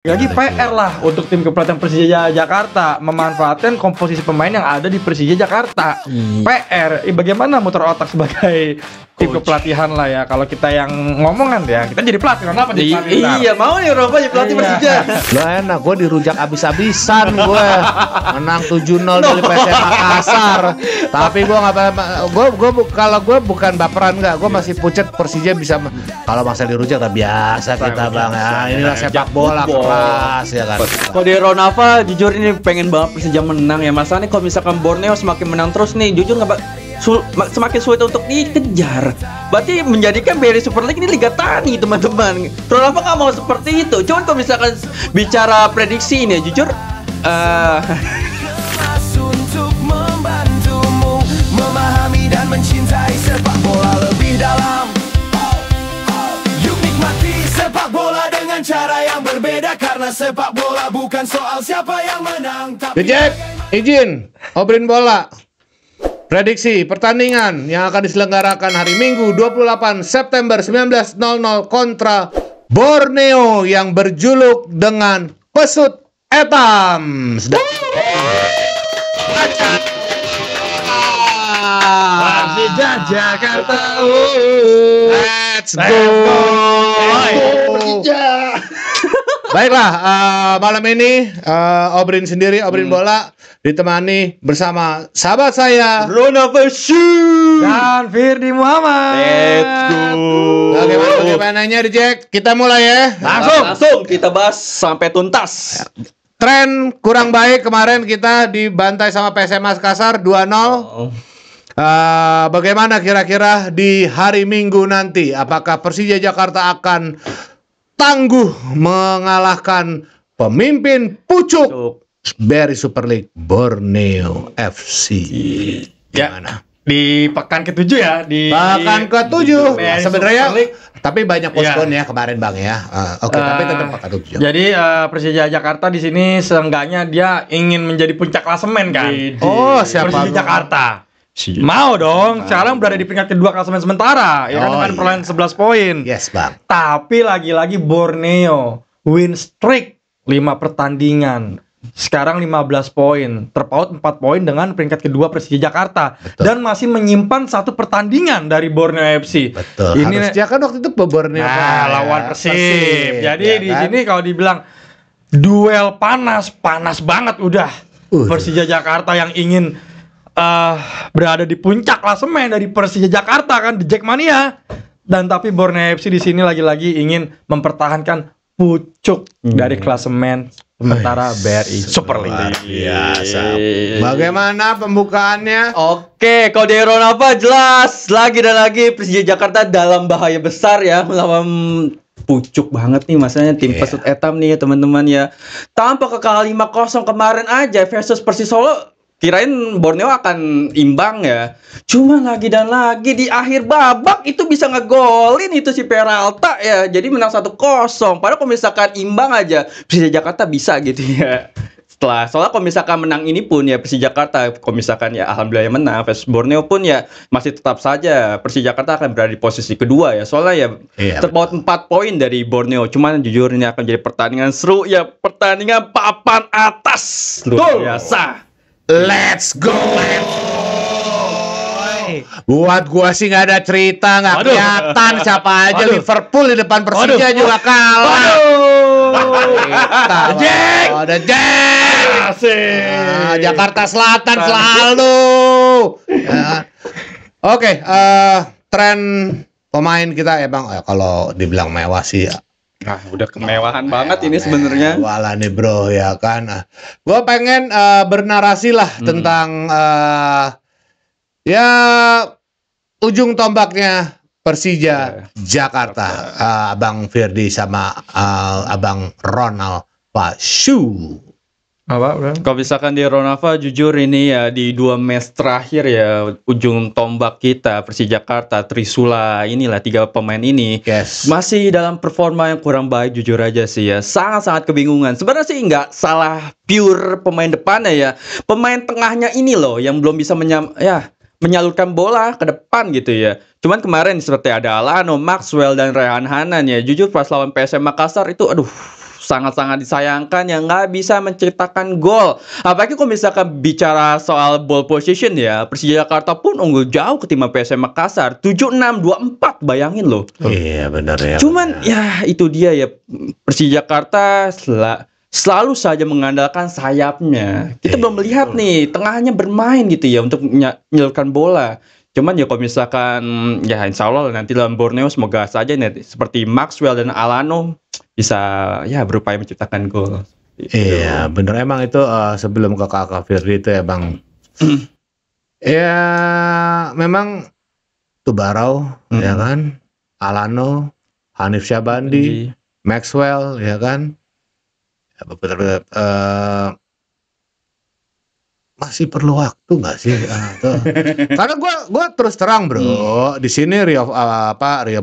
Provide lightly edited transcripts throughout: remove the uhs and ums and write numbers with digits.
Lagi PR lah untuk tim kepelatihan Persija Jakarta memanfaatkan komposisi pemain yang ada di Persija Jakarta. PR, bagaimana muter otak sebagai tim kepelatihan lah ya. Kalau kita yang ngomongan ya, kita jadi pelatih. Kenapa jadi pelatih? Iya, mau nih Ropa jadi pelatih Persija. Lo enak, gue dirujak abis-abisan gue. Menang 7-0 dari PSM Makassar. Tapi gue nggak, kalau gue bukan baperan nggak, gue masih pucet Persija bisa. Kalau masa dirujak tak biasa kita bang. Ya, inilah sepak bola keras ya kan. Kalau di Ronava jujur ini pengen banget Persija menang ya. Masalahnya kalau misalkan Borneo semakin menang terus nih, jujur semakin sulit untuk dikejar. Berarti menjadikan BRI Super League ini Liga Tani teman-teman. Ronava nggak mau seperti itu. Cuman kalau misalkan bicara prediksi ini ya, jujur untuk membantumu memahami dan mencintai sepak bola lebih dalam. Yuk nikmati sepak bola dengan cara yang berbeda, karena sepak bola bukan soal siapa yang menang, tapi Jack, izin obrin bola. Prediksi pertandingan yang akan diselenggarakan hari Minggu 28 September 19.00 kontra Borneo yang berjuluk dengan Pesut Etam. Persija Jakarta. Let's go. Baiklah, malam ini Obrin sendiri, Obrin bola ditemani bersama sahabat saya Ronava Dan Firdi Muhammad. Let's go. Bagaimananya di Jack? Kita mulai ya. Langsung kita bahas sampai tuntas. Tren kurang baik kemarin kita dibantai sama PSM Makassar 2-0. Bagaimana kira-kira di hari Minggu nanti? Apakah Persija Jakarta akan tangguh mengalahkan pemimpin pucuk BRI Super League Borneo FC? Gimana? Di pekan ke-7 ya, di Pekan ke-7 BRI sebenarnya, Super League. tapi banyak pospon ya kemarin Bang ya. Oke, tapi tetap pekan ke-7. Jadi Persija Jakarta di sini seenggaknya dia ingin menjadi puncak klasemen kan. Oh, siapa Persija lu? Jakarta. Mau dong, sekarang berada di peringkat kedua klasemen sementara, ya kan, dengan perolehan 11 poin. Yes, Bang. Tapi lagi-lagi Borneo win streak 5 pertandingan. Sekarang 15 poin, terpaut 4 poin dengan peringkat kedua Persija Jakarta. Betul. Dan masih menyimpan 1 pertandingan dari Borneo FC. Betul. Ini Harusnya kan waktu itu Borneo lawan Persib. Jadi ya di kan? sini kalau dibilang duel panas banget udah. Persija Jakarta yang ingin berada di puncak klasemen dari Persija Jakarta kan, di Jackmania. Dan tapi Borneo FC di sini lagi-lagi ingin mempertahankan pucuk dari klasemen sementara BRI Super League. Biasa. Bagaimana pembukaannya? Oke, kalau di Ronava jelas lagi dan lagi Persija Jakarta dalam bahaya besar ya melawan pucuk banget nih masanya tim Pesut Etam nih ya teman-teman ya. Tanpa kekalahan 5-0 kemarin aja versus Persis Solo, kirain Borneo akan imbang ya. Cuma lagi dan lagi di akhir babak itu bisa ngegolin itu si Peralta ya. Jadi menang 1-0. Padahal kalau misalkan imbang aja Persija Jakarta bisa gitu ya. Soalnya kalau misalkan menang ini pun ya Persija Jakarta, kalau misalkan ya alhamdulillah ya menang versus Borneo pun ya masih tetap saja Persija Jakarta akan berada di posisi kedua ya. Soalnya ya terpaut 4 poin dari Borneo. Cuman jujur ini akan jadi pertandingan seru ya, pertandingan papan atas. Luar biasa. Let's go. Buat gua sih nggak ada cerita, nggak kelihatan siapa aja. Liverpool di depan Persija juga kalah. Jack, ada Jack. Jakarta Selatan selalu. Oke, tren pemain kita ya Bang. Kalau dibilang mewah sih. Nah, udah kemewahan banget ini sebenarnya. Wala nih bro ya kan. Gue pengen bernarasi lah tentang ya ujung tombaknya Persija Jakarta. Abang Firdi sama Abang Ronald Pashu. Apa, Bro? Kalau misalkan di Ronava jujur ini ya di 2 match terakhir ya ujung tombak kita Persija Jakarta, Trisula inilah 3 pemain ini masih dalam performa yang kurang baik jujur aja sih ya. Sangat-sangat kebingungan. Sebenarnya sih nggak salah pure pemain depannya ya. Pemain tengahnya ini loh yang belum bisa menyalurkan bola ke depan gitu ya. Cuman kemarin seperti ada Alano, Maxwell dan Rehan Hanan ya. Jujur pas lawan PSM Makassar itu aduh sangat-sangat disayangkan yang nggak bisa menciptakan gol. Apalagi kalau misalkan bicara soal ball position ya, Persija Jakarta pun unggul jauh ketimbang PSM Makassar 7-6, 2-4, bayangin loh. Iya benar ya. Cuman ya itu dia ya, Persija Jakarta selalu saja mengandalkan sayapnya. Kita belum melihat nih tengahnya bermain gitu ya untuk menyalurkan bola. Cuman ya kalau misalkan ya insya Allah nanti lawan Borneo semoga saja nih seperti Maxwell dan Alano bisa ya berupaya menciptakan gol. Iya benar, emang itu sebelum ke Kakak Firdi itu ya Bang. Ya memang Tubarau ya kan, Alano, Hanif Syabandi, Maxwell ya kan. Ya, benar-benar masih perlu waktu nggak sih? Karena gue terus terang bro, di sini Rio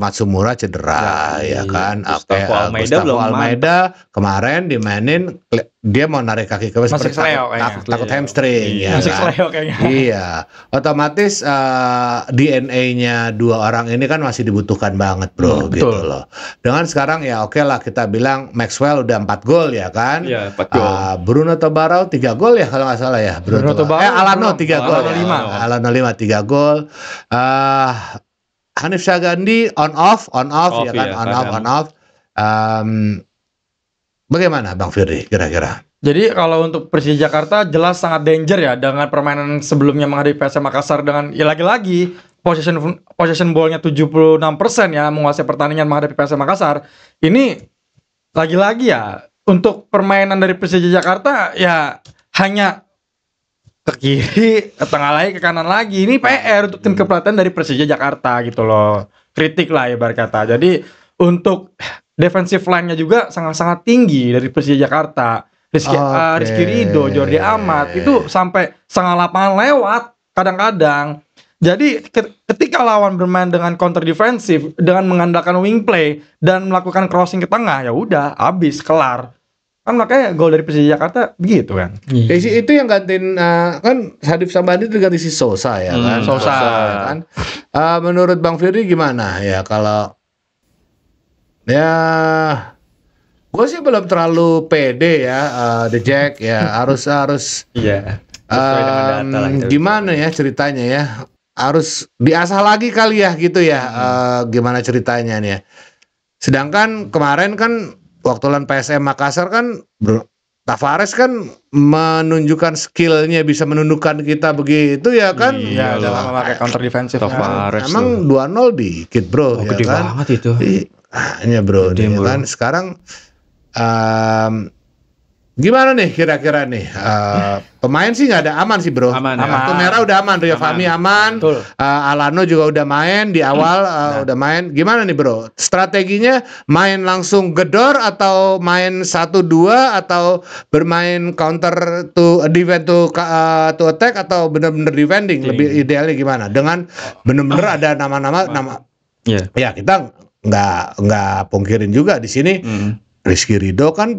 Matsumura cedera ya kan, Gustavo Almeida kemarin dimainin, dia mau narik kaki ke Masih seleo takut hamstring ya Masih kan? seleo kayaknya. Iya, otomatis DNA-nya dua orang ini kan masih dibutuhkan banget bro, gitu betul. loh. Dengan sekarang ya oke lah kita bilang Maxwell udah 4 gol ya kan, Iya, 4 gol. Bruno Tubarau 3 gol ya kalau nggak salah ya. Alano 3 gol. Alano 5 3 gol. Hanif Syagandi on off ya kan, on off. Bagaimana Bang Firdi kira-kira? Jadi kalau untuk Persija Jakarta jelas sangat danger ya dengan permainan sebelumnya menghadapi PSM Makassar dengan ya lagi-lagi possession ball-nya 76% ya menguasai pertandingan menghadapi PSM Makassar. Ini lagi-lagi ya untuk permainan dari Persija Jakarta ya hanya ke kiri, ke tengah lagi, ke kanan lagi. Ini PR untuk tim kepelatihan dari Persija Jakarta gitu loh. Kritik lah ibarat kata. Jadi untuk defensive line-nya juga sangat-sangat tinggi dari Persija Jakarta. Rizky Ridho, Jordi Amat itu sampai setengah lapangan lewat kadang-kadang. Jadi ketika lawan bermain dengan counter defensif dengan mengandalkan wing play dan melakukan crossing ke tengah ya udah habis kelar. Kan makanya gol dari Persija Jakarta begitu kan. Itu yang gantiin kan Hanif Syabandi itu ganti si Sosa ya kan. Sosa ya kan. Menurut Bang Firdi gimana ya kalau ya gue sih belum terlalu pede ya The Jack ya harus Iya. gimana ya ceritanya ya, harus diasah lagi kali ya gitu ya. Gimana ceritanya nih ya. Sedangkan kemarin kan waktu lawan PSM Makassar kan Tavares kan menunjukkan skillnya bisa menundukkan kita begitu ya kan. Iya, dalam memakai counter defensif. Tavares Emang 2-0 dikit bro ya gede kan. banget itu. Hanya bro, Gede, nih, bro. kan sekarang gimana nih kira-kira nih pemain sih nggak ada aman sih bro. Aman. Kartu merah udah aman, Rio Fahmi aman, Betul. Alano juga udah main di awal, udah main. Gimana nih bro? Strateginya main langsung gedor atau main 1-2 atau bermain counter to defend to attack atau bener-bener defending? Lebih idealnya gimana? Dengan bener-bener ada nama-nama Iya. ya kita nggak pungkirin juga di sini. Rizky Ridho kan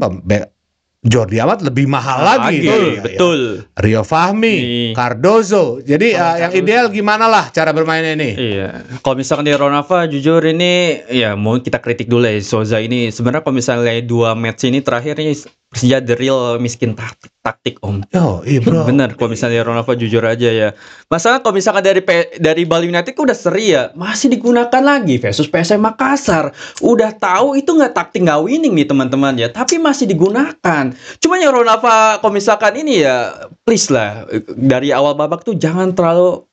Jordi Amat lebih mahal lagi. Betul. Rio Fahmi, Cardozo. Jadi yang ideal gimana lah cara bermainnya ini? Iya. Kalau misalkan di Ronava jujur ini ya mau kita kritik dulu ya Souza ini. Sebenarnya kalau misalnya 2 match ini terakhir ini Persija the real miskin taktik Om. Yo, iya bro. Bener, kalau misalnya Ronaldo jujur aja ya. Masalah kalau misalkan dari Bali United udah seri ya, masih digunakan lagi versus PSM Makassar. Udah tahu itu nggak taktik nggak winning nih teman-teman ya, tapi masih digunakan. Cuma yang Ronaldo kalau misalkan ini ya, please lah dari awal babak tuh jangan terlalu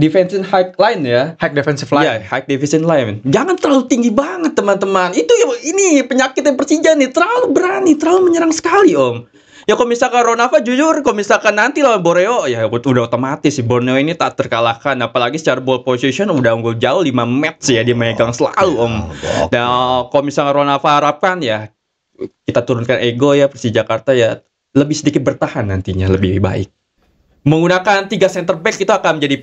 defensive high line ya. High defensive line. Iya, high defensive line. Jangan terlalu tinggi banget teman-teman. Itu ya ini penyakitnya Persija nih, terlalu berani, terlalu menyerang sekali Om. Ya kalau misalkan Ronaldo jujur, kalau misalkan nanti lawan Borneo ya udah otomatis sih Borneo ini tak terkalahkan, apalagi secara ball position udah unggul jauh 5 match ya dia megang selalu Om. Dan kalau misalkan Ronaldo harapkan ya kita turunkan ego ya Persija Jakarta ya lebih sedikit bertahan nantinya lebih baik. Menggunakan 3 center back itu akan menjadi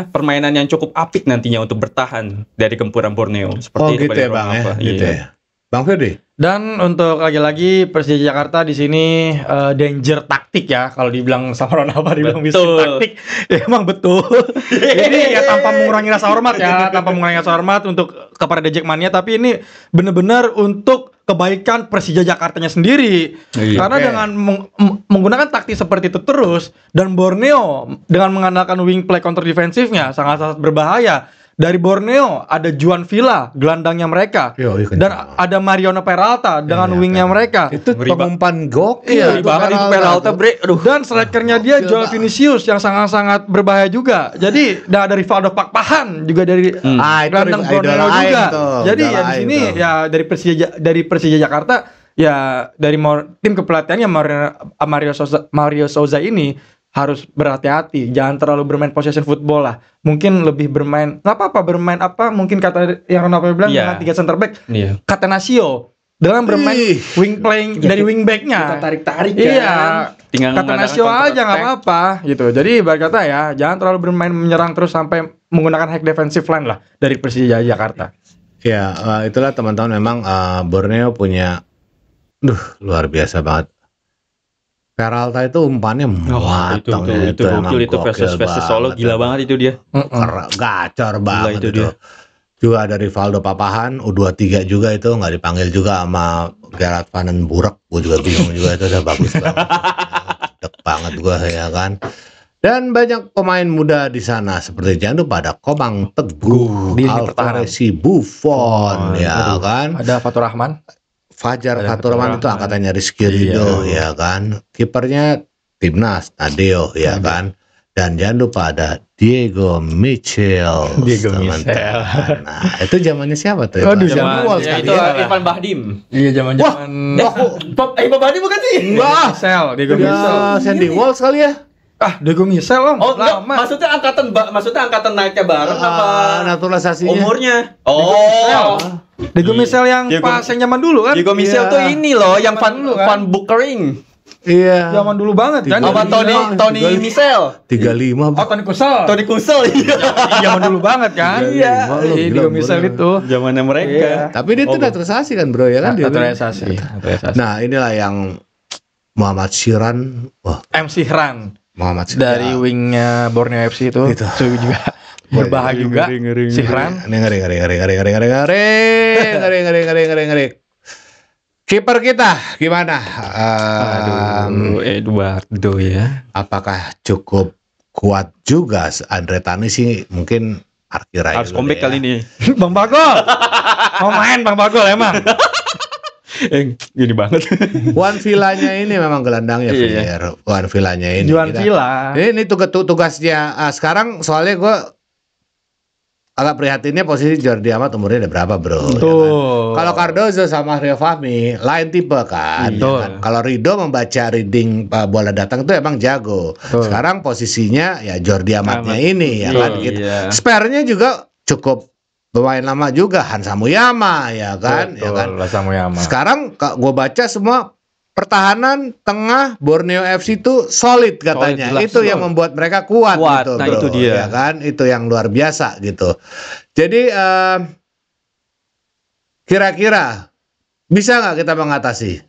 permainan yang cukup apik nantinya untuk bertahan dari gempuran Borneo seperti gitu ya Bang ya. Gitu ya. Bang Firdi. Dan untuk lagi-lagi Persija Jakarta di sini danger taktik ya, kalau dibilang sama Ronaldo dibilang miskin taktik, ya emang betul. Ini ya tanpa mengurangi rasa hormat ya, tanpa mengurangi rasa hormat untuk kepada The Jackmania, tapi ini benar-benar untuk kebaikan Persija Jakartanya sendiri. Iya. Karena dengan menggunakan taktik seperti itu terus, dan Borneo dengan mengandalkan wing play counter defensifnya sangat-sangat berbahaya. Dari Borneo ada Juan Villa, gelandangnya mereka, dan ada Mariano Peralta dengan wingnya mereka. Itu pengumpan gokil. Iya, Ngeri banget itu Peralta, bre. Aduh. Dan strikernya dia Joao Vinicius yang sangat-sangat berbahaya juga. Jadi ada Rivaldo Pakpahan juga dari Itu gelandang idola Borneo lain juga. tuh, Jadi idola ya di lain sini tuh. ya dari Persija Jakarta ya dari tim kepelatihannya Mario Souza ini harus berhati-hati, jangan terlalu bermain possession football lah. Mungkin lebih bermain, nggak apa-apa bermain apa? Mungkin kata yang Ronaldo bilang dengan 3 center back, Catenaccio dengan bermain wing playing dari wing backnya. Kita tarik-tarik Iya, Tinggal Catenaccio aja nggak apa-apa gitu. Jadi berkata ya, jangan terlalu bermain menyerang terus sampai menggunakan hack defensive line lah dari Persija Jakarta. Ya, itulah teman-teman, memang Borneo punya luar biasa banget. Peralta itu umpannya matang itu gokil itu versus Solo, gila banget itu dia. Gacor banget itu itu. dia. Juga ada Rivaldo Papahan U23 juga, itu nggak dipanggil juga sama Gerard Van den Burg. Gue juga bingung juga, itu udah bagus banget. Dek banget gue ya kan. Dan banyak pemain muda di sana seperti jangan lupa ada Komang Teguh, Alvarez Buffon, ya kan. Ada Fatur Rahman. Fajar Faturrahman itu angkatannya Rizky Ridho, ya kan. Kipernya Timnas Nadeo, ya kan. Dan jangan lupa ada Diego Michel. Nah, itu zamannya siapa tuh? Aduh, Zaman itu Irfan Bahdim. Iya, zaman-zaman. Irfan Bahdim bukan sih? Enggak. Diego Michel. Sandy Walsh kali ya? Diego Michel Om. Oh, enggak, maksudnya angkatan naiknya bareng apa naturalisasinya. umurnya? Diego Michel yang pas yang zaman dulu kan? Diego Michel tuh ini loh yang dulu kan? Van Buckering. Iya. Zaman dulu banget kan? Sama Tony Michel. 35. Tony Kusel. Tony Kusel. Zaman dulu banget kan? Iya. Diego Michel itu. Zamannya mereka. Tapi dia itu naturalisasi kan, bro, ya kan? Naturalisasi. Nah, inilah yang Muhammad Syihran. Wah, MC Hran Muhammad Syihran. dari wingnya Borneo FC itu. Itu. Juga berbahaya juga. Syihran. Ngeri. Kiper kita gimana? Eduardo ya. Apakah cukup kuat juga? Andre Tani sih mungkin parkir aja Harus dulu comeback ya. kali ini. Bang Bagol. Mau main Bang Bagol emang. Gini banget. Juan Villanya ini memang gelandangnya, Iya. Fir. Juan Villanya ini. Juan Villa. Ini tugasnya sekarang, soalnya gue agak prihatinnya posisi Jordi Amat umurnya udah berapa, bro? Ya kan? Kalau Cardozo sama Rio Fahmi lain tipe kan. Ya kan? Kalau Rido membaca reading bola datang itu emang jago. Sekarang posisinya ya Jordi Amatnya ini ya kan. Gitu. Spare-nya juga cukup pemain lama juga, Hansa Muyama ya kan. Ya kan? Sekarang gue baca semua pertahanan tengah Borneo FC itu solid katanya. Solid, itu yang membuat mereka kuat gitu, nah bro. itu dia. Ya kan? Itu yang luar biasa gitu. Jadi kira-kira bisa nggak kita mengatasi?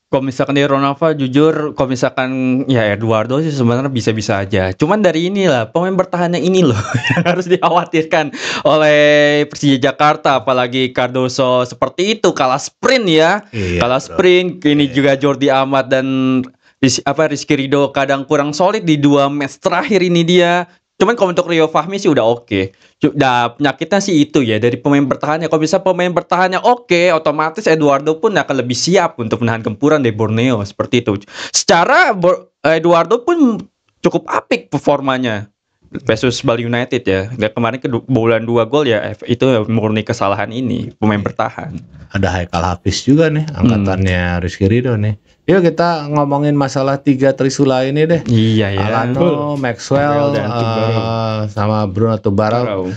Kalau misalkan di Ronaldo, jujur, kalau misalkan ya Eduardo sih sebenarnya bisa-bisa aja. Cuman dari inilah pemain bertahannya ini loh yang harus dikhawatirkan oleh Persija Jakarta, apalagi Cardoso seperti itu kalah sprint ya. Iya, kalah sprint, ini juga Jordi Amat dan Rizky Ridho kadang kurang solid di 2 match terakhir ini dia. Cuman kalau untuk Rio Fahmi sih udah oke. Nah, penyakitnya sih itu ya dari pemain bertahannya. Kalau bisa pemain bertahannya oke, otomatis Eduardo pun akan lebih siap untuk menahan gempuran dari Borneo seperti itu. Secara Eduardo pun cukup apik performanya versus Bali United ya. Kemarin bulan 2 gol ya, itu murni kesalahan ini pemain bertahan. Ada Haikal Hafiz juga nih, angkatannya Rizky Ridho nih. Yuk kita ngomongin masalah 3 Trisula ini deh. Iya ya. Alano, Maxwell, dan sama Bruno Tubarao.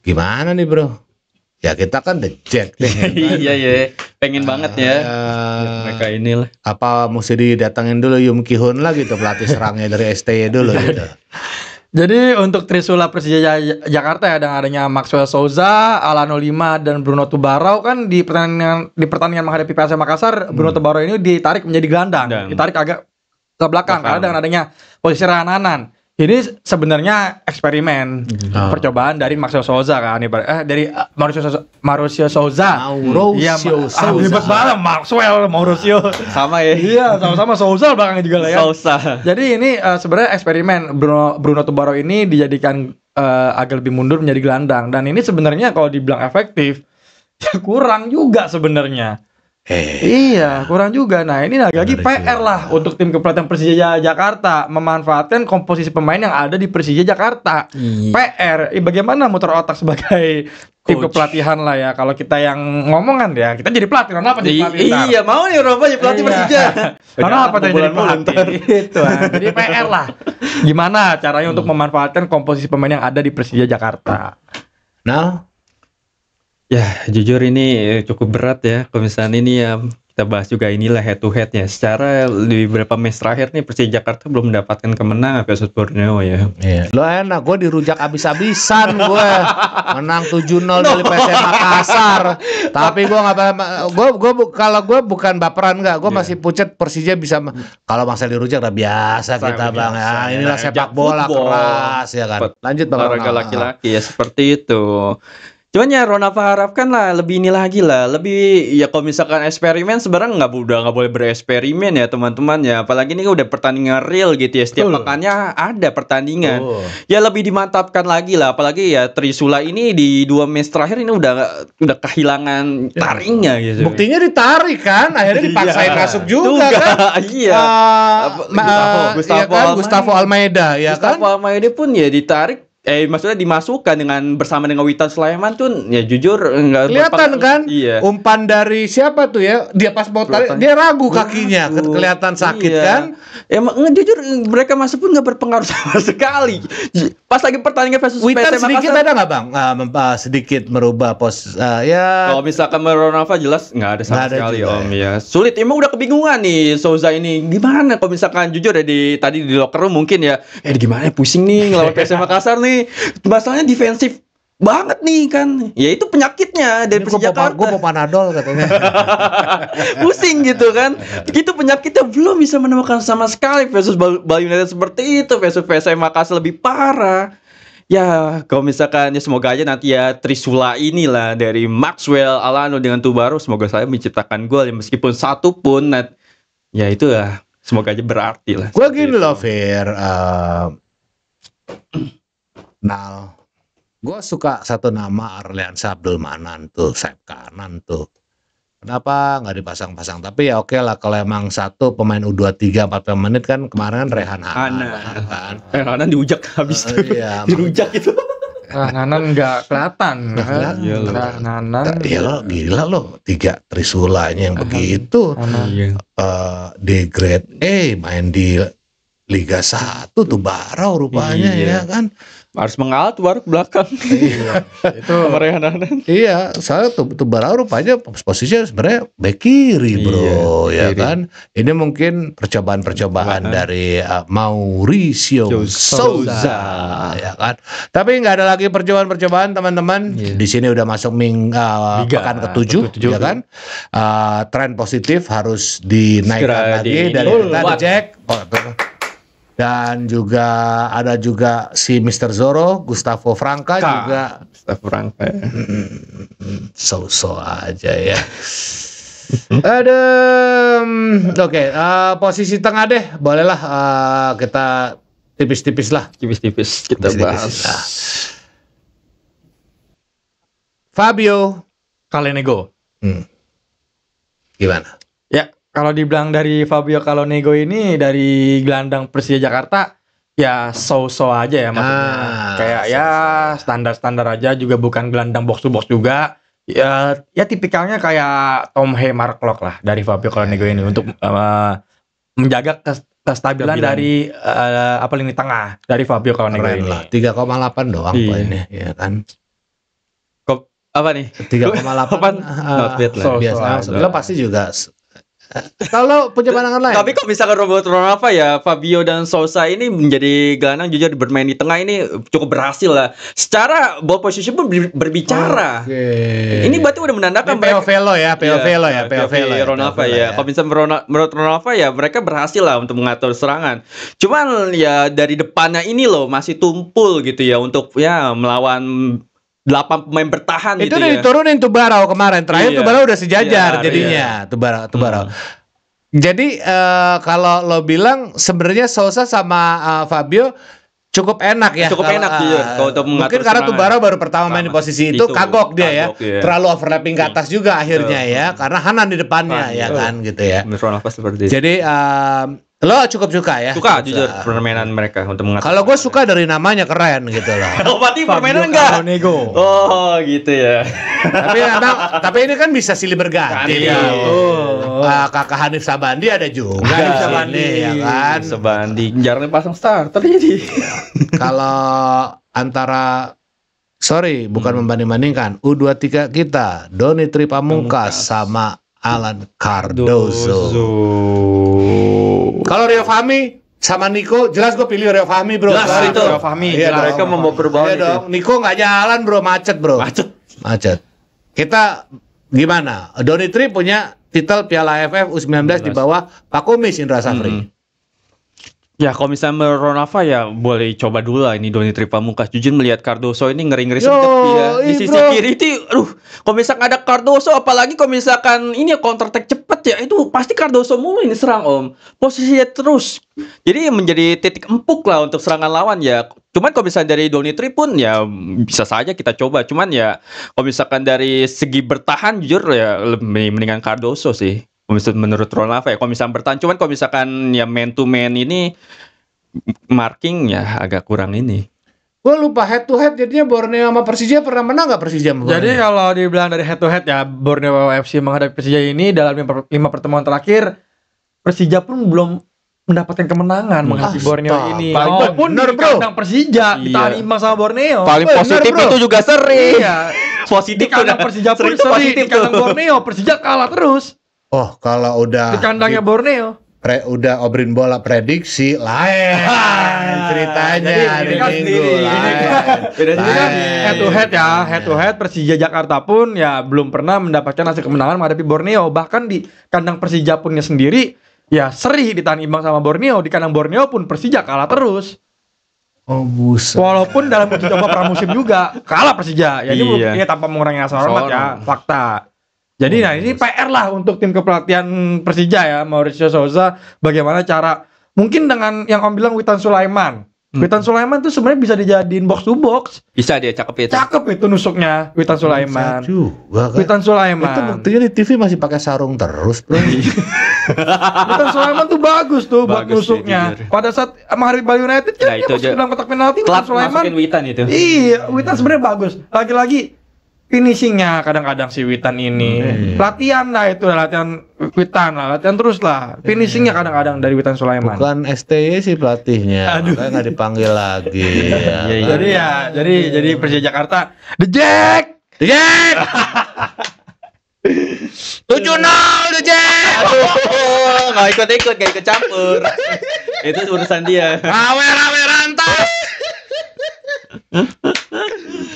Gimana nih, bro? Ya kita kan the Jack deh. Iya ya, pengen banget ya. Mereka inilah. Apa mesti didatengin dulu Yum Ki-hoon lah gitu, pelatih serangnya dari STY dulu gitu. Jadi untuk Trisula Persija Jakarta ya, dengan adanya Maxwell Souza, Alano Lima dan Bruno Tubarao kan di pertandingan menghadapi PSM Makassar, Bruno Tubarao ini ditarik menjadi gelandang, ditarik agak ke belakang karena dengan adanya posisi Rananan Ini sebenarnya eksperimen percobaan dari Maxwell Souza kan, dari Mauricio Souza. Iya, ribet banget Mauricio. Sama ya. Iya, sama-sama Souza belakangnya juga lah ya. Souza. Jadi ini sebenarnya eksperimen Bruno Tubaro ini dijadikan agak lebih mundur menjadi gelandang, dan ini sebenarnya kalau dibilang efektif ya kurang juga sebenarnya. Iya, kurang juga. Nah, ini lagi-lagi PR lah untuk tim kepelatihan Persija Jakarta memanfaatkan komposisi pemain yang ada di Persija Jakarta. PR, bagaimana muter otak sebagai tim kepelatihan lah ya. Kalau kita yang ngomongan ya, kita jadi pelatih. Kenapa jadi pelatih? Iya, mau nih Robo jadi pelatih Persija. Kenapa jadi pelatih? Itu jadi PR lah. Gimana caranya untuk memanfaatkan komposisi pemain yang ada di Persija Jakarta? Nah, ya, jujur ini cukup berat ya. Kalau misalnya ini ya kita bahas juga inilah head to head ya. Secara di beberapa match terakhir nih Persija Jakarta belum mendapatkan kemenangan versus Borneo ya. Iya. Lo enak, gue dirujak abis-abisan gue. Menang 7-0 dari PSM Makassar. Tapi gue nggak kalau gue bukan baperan nggak. Gue masih pucet Persija bisa. Kalau masa dirujak udah biasa kita bang ya. Inilah sepak bola keras ya kan. Lanjut bang. Olahraga laki-laki ya seperti itu. Cuman ya Ron apa harapkan lah lebih ini lagi lah, lebih ya kalau misalkan eksperimen sebenarnya nggak boleh bereksperimen ya teman-teman ya, apalagi ini udah pertandingan real gitu ya, setiap pekannya ada pertandingan. Ya lebih dimantapkan lagi lah, apalagi ya Trisula ini di 2 match terakhir ini udah kehilangan taringnya gitu. Buktinya ditarik kan, akhirnya dipaksain masuk juga kan. Iya. Gustavo Almeida ya kan. Gustavo Almeida pun ya ditarik. Maksudnya dimasukkan bersama dengan Witan Sulaiman tuh ya jujur enggak kelihatan kan. Iya. Umpan dari siapa tuh ya, dia pas mau tarik dia ragu kakinya, kelihatan sakit kan. Emang jujur mereka masuk pun nggak berpengaruh sama sekali. Pas lagi pertandingan versus Witan PSM sedikit Makassar, ada nggak bang sedikit merubah pos ya. kalau misalkan Ronaldo jelas nggak ada sama sekali juga, Om ya. Sulit, emang udah kebingungan nih Souza ini gimana kalau misalkan jujur ya tadi di locker room mungkin ya gimana pusing nih ngelawan PSM Makassar nih. Masalahnya defensif banget nih kan. Ya itu penyakitnya dari Persija Jakarta. Gue mau Panadol katanya. Pusing gitu kan. Itu penyakitnya belum bisa menemukan sama sekali versus Bali United seperti itu, versus PSM Makassar lebih parah. Ya, kalau misalkan ya semoga aja nanti ya Trisula inilah dari Maxwell Alano dengan Tubaro semoga saya menciptakan gol ya, meskipun satu pun ya itu lah semoga aja berarti lah. Gue gini loh Fir, Nal, gue suka satu nama Arliansyah Abdul Manan tuh, sayap kanan tuh. Kenapa nggak dipasang-pasang? Tapi ya oke lah kalau emang satu pemain U23 40 menit kan kemarin kan Rehan Hanan kan. Hanan diujak habis tuh. Iya, dirujak itu. Hanan nggak kelihatan. Hanan. Iya lo gila lo 3 Trisulanya yang begitu. D grade main di Liga 1 tuh Barau rupanya ya kan. Harus mengalah tuh baru ke belakang. Iya. Itu Hanan. Iya, saya tuh Barau rupanya posisinya sebenarnya bek kiri, bro, ya kan. Ini mungkin percobaan dari Mauricio Souza, ya kan. Tapi nggak ada lagi percobaan teman-teman. Di sini udah masuk pekan ke-7, ya kan. Tren positif harus dinaikkan lagi dari kita Jack. Dan juga ada juga si Mr. Zoro, Gustavo Franca juga. Gustavo Franca. So aja ya. Oke, posisi tengah deh, bolehlah kita tipis-tipis lah. Tipis-tipis kita bahas. Fabio Calenego. Gimana? Ya, kalau dibilang dari Fabio Calenego ini dari gelandang Persija Jakarta ya so-so aja ya maksudnya. Kayak ya standar-standar aja, juga bukan gelandang box to box juga. Ya tipikalnya kayak Tom Hey Marklock lah dari Fabio Calenego ini untuk menjaga kestabilan dari lini tengah dari Fabio Calenego ini. 3,8 doang poinnya ya kan. Apa nih? 3,8 biasa. Lo pasti juga Kalau punya pandangan lain. Tapi kalau misalkan Roberto Ronaldo ya, Fabio dan Sousa ini menjadi gelandang jujur bermain di tengah ini cukup berhasil lah. Secara ball position pun berbicara. Ini berarti udah menandakan Peo Velo ya. Ronaldo ya. Kalau misalnya menurut Ronaldo ya mereka berhasil lah untuk mengatur serangan. Cuman ya dari depannya ini loh masih tumpul gitu ya untuk ya melawan 8 pemain bertahan itu gitu udah ya. diturunin Tubarau kemarin. Terakhir Iya. Tubarau udah sejajar Iya, jadinya. Tubarau. Jadi kalau lo bilang sebenarnya Sousa sama Fabio cukup enak ya. Cukup enak, jujur, kalau untuk mengatur mungkin karena serangan. Tubarau baru pertama main di posisi itu kagok dia ya. iya. Terlalu overlapping ke atas juga akhirnya ya. Karena Hanan di depannya ya kan gitu ya. Menurut Ronaldo seperti itu. Jadi lo cukup suka ya. Suka jujur permainan mereka untuk mengatur. Kalau gue suka dari namanya keren gitu loh. Oh, berarti permainan Fabio enggak? Caronego. Oh, gitu ya. tapi ini kan bisa silih berganti. Iya. Kakak Hanif Sabandi ada juga. Hanif di Sabandi. sini, ya kan. Sebanding jarang pasang starter jadi. Kalau antara bukan membanding-bandingkan U23 kita Doni Tri Pamungkas sama Alan Cardozo. Kalau Rio Fahmi sama Nico, jelas gue pilih Rio Fahmi bro. Jelas Sorry, itu, bro. Rio Fahmi. Iya Jelas. dong. Mereka membawa perubahan Iya itu. dong. Nico nggak jalan bro, macet bro. Macet. Kita gimana? Doni Tri punya titel Piala AFF U19 di bawah Pak Kumis Indra Safri. Ya kalau misalnya Ronaldo ya boleh coba dulu lah ini Doni Tri Pamungkas. Jujur melihat Cardoso ini ngeri-ngeri sedep ya. Di sisi bro. kiri itu kalau misalkan ada Cardoso apalagi kalau misalkan ini counter attack cepet ya itu pasti Cardoso mulu ini serang Om. Posisinya terus. Jadi menjadi titik empuk lah untuk serangan lawan ya. Cuman kalau misalnya dari Doni Tri pun ya bisa saja kita coba. Cuman ya kalau misalkan dari segi bertahan jujur ya lebih mendingan Cardoso sih. Menurut Ronaldo ya, kalau misalnya bertahan, cuman kalau misalkan ya man to man ini marking ya agak kurang ini. Gue lupa head to head jadinya Borneo sama Persija pernah menang nggak Persija sama Jadi Borneo? kalau dibilang dari head to head ya Borneo FC menghadapi Persija ini dalam 5 pertemuan terakhir Persija pun belum mendapatkan kemenangan menghadapi Borneo ini. Paling Walaupun bener, di bro. kandang Persija ditahan Iya. imbang sama Borneo. Paling Bener, positif bro. itu juga sering. Iya. Positif Di kandang Persija pun sering tuh seri, positif di kandang tuh. Borneo Persija kalah terus. Oh kalau udah Di kandangnya Borneo. udah obrin bola prediksi lain ceritanya Jadi, hari ini kan Minggu sendiri, ini lain. kan- Jadi kan Lain. head to head ya, head to head Persija Jakarta pun ya belum pernah mendapatkan hasil kemenangan menghadapi Borneo. Bahkan di kandang Persija punnya sendiri ya seri ditahan imbang sama Borneo. Di kandang Borneo pun Persija kalah terus. Oh buset. Walaupun dalam uji coba pramusim juga kalah Persija. Ya ini belum Iya. ya tanpa mengurangi rasa hormat ya, Hormat. fakta. Jadi nah ini PR lah untuk tim kepelatihan Persija ya, Mauricio Sousa bagaimana cara mungkin dengan yang Om bilang Witan Sulaiman. Witan Sulaiman tuh sebenarnya bisa dijadiin box to box. Bisa dia cakep itu. Cakep itu nusuknya Witan Sulaiman. Juga kan. Witan Itu Sulaiman. buktinya di TV masih pakai sarung terus bro. Witan Sulaiman tuh bagus tuh buat Bagus sih, nusuknya. jujur. Pada saat menghadapi Bali United kan Nah, dia itu masuk aja. dalam kotak penalti Witan Telat Sulaiman. masukin Witan itu. Iya, Witan sebenarnya bagus. Lagi-lagi finishingnya kadang-kadang si Witan ini. Latihan lah itu latihan Witan lah, latihan terus lah. Finishingnya kadang-kadang dari Witan Sulaiman. Bukan STY sih pelatihnya. Aduh. Makanya nggak dipanggil lagi. Ya, Iya, kan? Jadi Persija Jakarta, The Jack. The Jack 7-0 The Jack. Aduh, nggak ikut campur. Itu urusan dia. Rame rantas.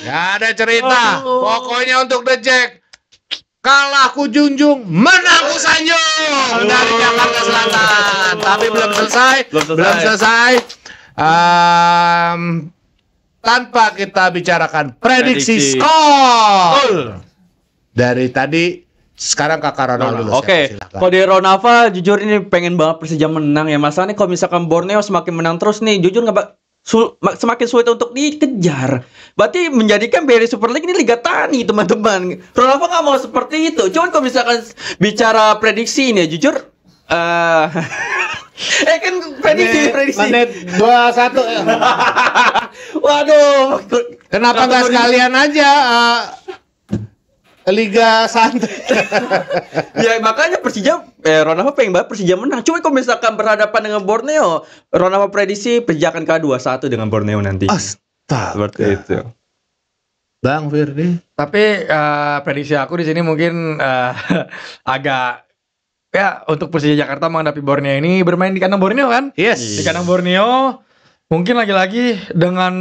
Gak ada cerita. Pokoknya untuk The Jack, kalah ku junjung, menang ku sanjung dari Jakarta Selatan. Tapi belum selesai. Belum selesai. Tanpa kita bicarakan prediksi Prediksi. skor. Dari tadi sekarang Kakak Ronaldo dulu. Oke, silakan. kalau di Ronaldo jujur ini pengen banget Persija menang ya. Masalahnya kalau misalkan Borneo semakin menang terus nih, jujur semakin sulit untuk dikejar. Berarti menjadikan BRI Super League ini Liga Tani teman-teman. Ronaldo nggak mau seperti itu. Cuman kalau misalkan bicara prediksi ini ya, jujur kan prediksi. Menit 21. Waduh. Kenapa nggak sekalian aja Liga Santai? Ya makanya Persija Ronaldo pengen banget Persija menang. Cuma kalau misalkan berhadapan dengan Borneo, Ronaldo prediksi Persija akan kalah 2-1 dengan Borneo nanti. Astaga. Seperti itu. Bang Firdi. Tapi prediksi aku di sini mungkin agak Ya, untuk Persija Jakarta menghadapi Borneo ini bermain di kandang Borneo kan? Yes. Di kandang Borneo, mungkin lagi-lagi dengan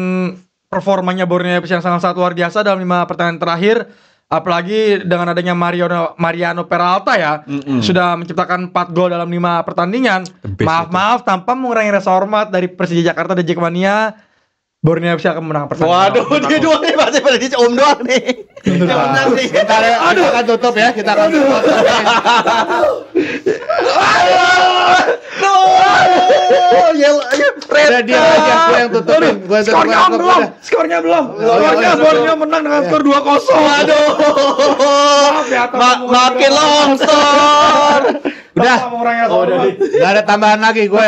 performanya Borneo FC yang sangat luar biasa dalam 5 pertandingan terakhir, apalagi dengan adanya Mariano Peralta ya, sudah menciptakan 4 gol dalam 5 pertandingan. Maaf tanpa mengurangi rasa hormat dari Persija Jakarta dan Jackmania, Borneo FC akan menang pertandingan. Waduh, dia doang nih masih pada di om doang nih. Dia menang nih. Kita akan tutup ya, kita akan tutup. Udah dia aja, gue yang tutupin. Skornya belum. Skornya Borneo menang dengan skor 2-0. Waduh. Makin longsor. Udah. Gak ada tambahan lagi. Gue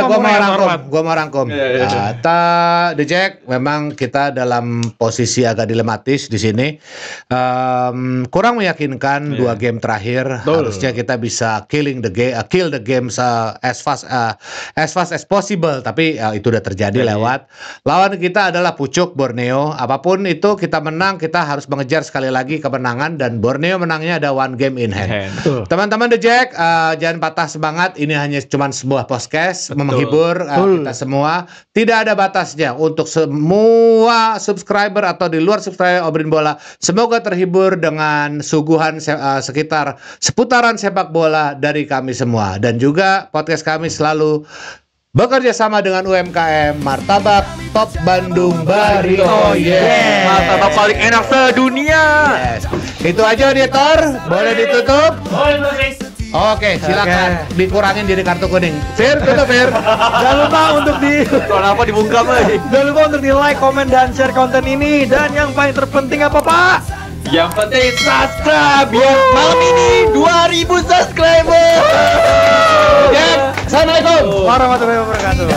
mau rangkum. The Jack, memang kita dalam posisi agak dilematis di sini. Kurang meyakinkan 2 game terakhir. Harusnya kita bisa kill the game as fast as possible. Tapi itu udah terjadi lewat. Lawan kita adalah Pucuk Borneo. Apapun itu kita menang, kita harus mengejar sekali lagi kemenangan, dan Borneo menangnya ada 1 game in hand. Teman-teman The Jack, jangan patah semangat. Ini hanya cuma sebuah podcast menghibur kita semua. Tidak ada batasnya untuk semua subscriber atau di luar subscriber Obrin Bola. Semoga terhibur dengan suguhan seputaran sepak bola dari kami semua. Dan juga podcast kami selalu bekerja sama dengan UMKM Martabak Top Bandung Bari. Oh yeah. Martabak paling enak sedunia. Yes. Itu aja editor, boleh ditutup? Oke, silakan dikurangin jadi kartu kuning. Fir, tutup Fir. Jangan lupa untuk Kenapa dibungkam lagi? Jangan lupa untuk di like, komen, dan share konten ini. Dan yang paling terpenting apa Pak? Yang penting subscribe ya. Malam ini 2000 subscriber. Assalamualaikum Warahmatullahi wabarakatuh.